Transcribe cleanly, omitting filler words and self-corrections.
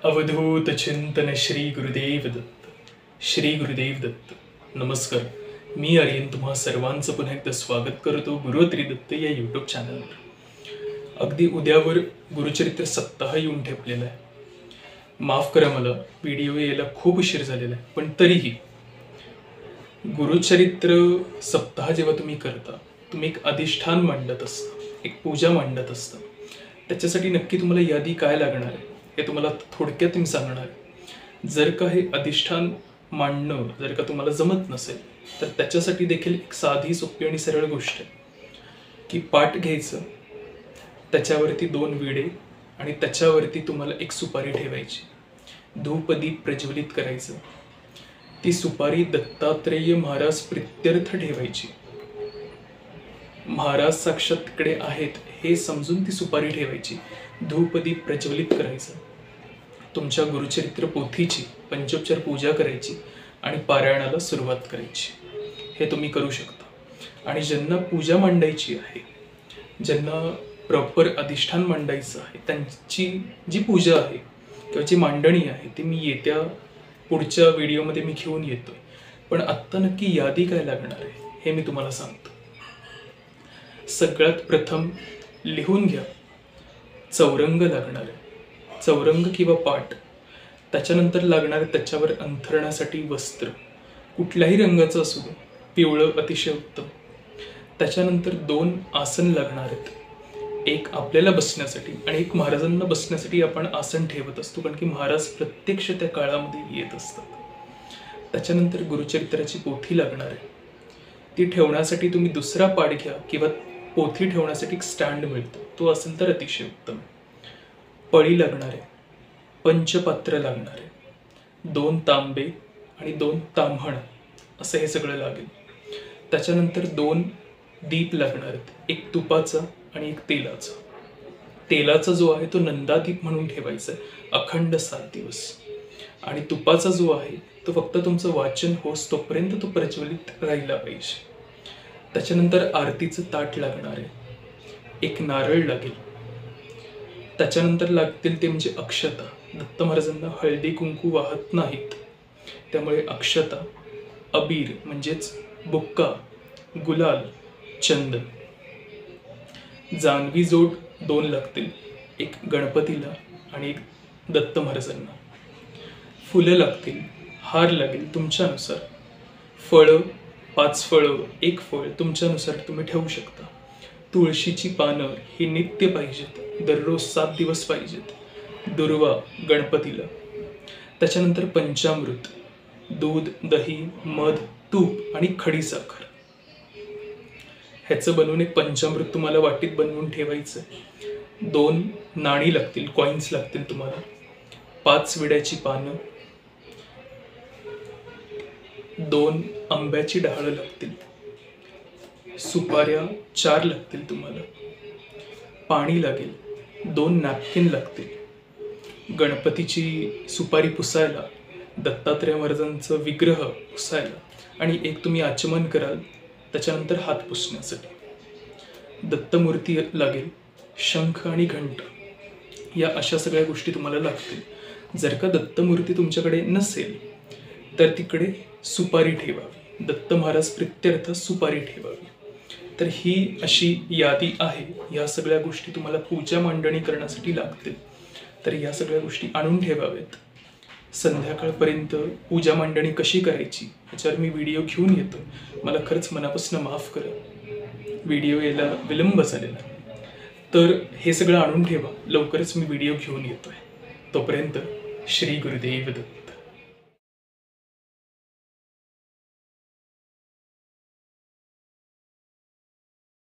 अवधूत चिंतन श्री गुरुदेव दत्त. श्री गुरुदेव दत्त. नमस्कार. मी आर्यन तुम्हा सर्वांचं पुन्हा एकदा स्वागत करतो गुरुत्री दत्त या यूट्यूब चॅनलवर. अगदी उद्यावर गुरुचरित्र सप्ताह येऊन ठेपलेला आहे. माफ करा, मला व्हिडिओ यायला खूप उशीर झालेला आहे, पण तरीही गुरुचरित्र सप्ताह जेव्हा तुम्ही करता, तुम्ही एक अधिष्ठान मांडत असता, एक पूजा मांडत असता. त्याच्यासाठी नक्की तुम्हाला यादी काय लागणार आहे हे तुम्हाला थोडक्यात मी सांगणार आहे. जर का हे अधिष्ठान मांडणं जर का तुम्हाला जमत नसेल तर त्याच्यासाठी देखील एक साधी सोपी आणि सरळ गोष्ट आहे की पाट घ्यायचं, त्याच्यावरती 2 विडे आणि त्याच्यावरती तुम्हाला एक सुपारी ठेवायची, धूपदीप प्रज्वलित करायचं. ती सुपारी दत्तात्रेय महाराज प्रित्यर्थ ठेवायची. महाराज साक्षात तिकडे आहेत हे समजून ती सुपारी ठेवायची, धूपदीप प्रज्वलित करायचं. तुमच्या गुरुचरित्र पोथीची पंचोपचार पूजा करायची आणि पारायणाला सुरुवात करायची. हे तुम्ही करू शकता. आणि ज्यांना पूजा मांडायची आहे, ज्यांना प्रॉपर अधिष्ठान मांडायचं आहे, त्यांची जी पूजा आहे किंवा जी मांडणी आहे ती मी येत्या पुढच्या व्हिडिओमध्ये मी घेऊन येतोय. पण आत्ता नक्की यादी काय लागणार आहे हे मी तुम्हाला सांगतो. सगळ्यात प्रथम लिहून घ्या, चौरंग लागणार आहे, चौरंग किंवा पाट. त्याच्यानंतर लागणार त्याच्यावर अंथरण्यासाठी वस्त्र, कुठल्याही रंगाचं असू दे, पिवळं अतिशय उत्तम. त्याच्यानंतर 2 आसन लागणार आहेत, एक आपल्याला बसण्यासाठी आणि एक महाराजांना बसण्यासाठी आपण आसन ठेवत असतो, कारण की महाराज प्रत्यक्ष त्या काळामध्ये येत असतात. त्याच्यानंतर गुरुचरित्राची पोथी लागणार आहे. ती ठेवण्यासाठी तुम्ही दुसरा पाट घ्या किंवा पोथी ठेवण्यासाठी एक स्टँड मिळतो, तो असेल तर अतिशय उत्तम. पळी लागणार आहे, पंचपात्र लागणार आहे, 2 तांबे आणि 2 ताम्हण असं हे सगळं लागेल. त्याच्यानंतर 2 दीप लागणार आहेत, एक तुपाचा आणि एक तेलाचा. तेलाचा जो आहे तो नंदादीप म्हणून ठेवायचा आहे अखंड 7 दिवस. आणि तुपाचा जो आहे तो फक्त तुमचं वाचन होस तोपर्यंत तो प्रज्वलित राहिला पाहिजे. त्याच्यानंतर आरतीचं ताट लागणार आहे, एक नारळ लागेल. त्याच्यानंतर लागतील ते म्हणजे अक्षता. दत्त महाराजांना हळदी कुंकू वाहत नाहीत, त्यामुळे अक्षता, अबीर म्हणजेच बुक्का, गुलाल, चंदन. जानवी जोड 2 लागतील, एक गणपतीला आणि एक दत्त महाराजांना. फुलं लागतील, हार लागेल तुमच्यानुसार. फळं 5 फळं, 1 फळ तुमच्यानुसार तुम्ही ठेवू शकता. तुळशीची पानं ही नित्य पाहिजेत, दररोज 7 दिवस पाहिजेत. दुर्वा गणपतीला. त्याच्यानंतर पंचामृत, दूध, दही, मध, तूप आणि खडीसाखर. ह्याचं बनवून एक पंचामृत तुम्हाला वाटीत बनवून ठेवायचं. 2 नाणी लागतील, कॉइन्स लागतील तुम्हाला. 5 विड्याची पानं, 2 आंब्याची डहाळं लागतील. सुपाऱ्या 4 लागतील तुम्हाला. पाणी लागेल, 2 नॅपकिन लागतील. गणपतीची सुपारी पुसायला, दत्तात्रेय महाराजांचं विग्रह पुसायला आणि एक तुम्ही आचमन कराल, त्याच्यानंतर हात पुसण्यासाठी. दत्तमूर्ती लागेल, शंख आणि घंट या अशा सगळ्या गोष्टी तुम्हाला लागतील. जर का दत्तमूर्ती तुमच्याकडे नसेल तर तिकडे सुपारी ठेवावी, दत्त महाराज प्रित्यर्थ सुपारी ठेवावी. तर ही अशी यादी आहे. या सगळ्या गोष्टी तुम्हाला पूजा मांडणी करण्यासाठी लागतील. तर या सगळ्या गोष्टी आणून ठेवाव्यात. संध्याकाळपर्यंत पूजा मांडणी कशी करायची ह्याच्यावर मी व्हिडिओ घेऊन येतो. मला खरंच मनापासून माफ करा, व्हिडिओ यायला विलंब झालेला. तर हे सगळं आणून ठेवा, लवकरच मी व्हिडिओ घेऊन येतोय. तोपर्यंत श्री गुरुदेव दत्त.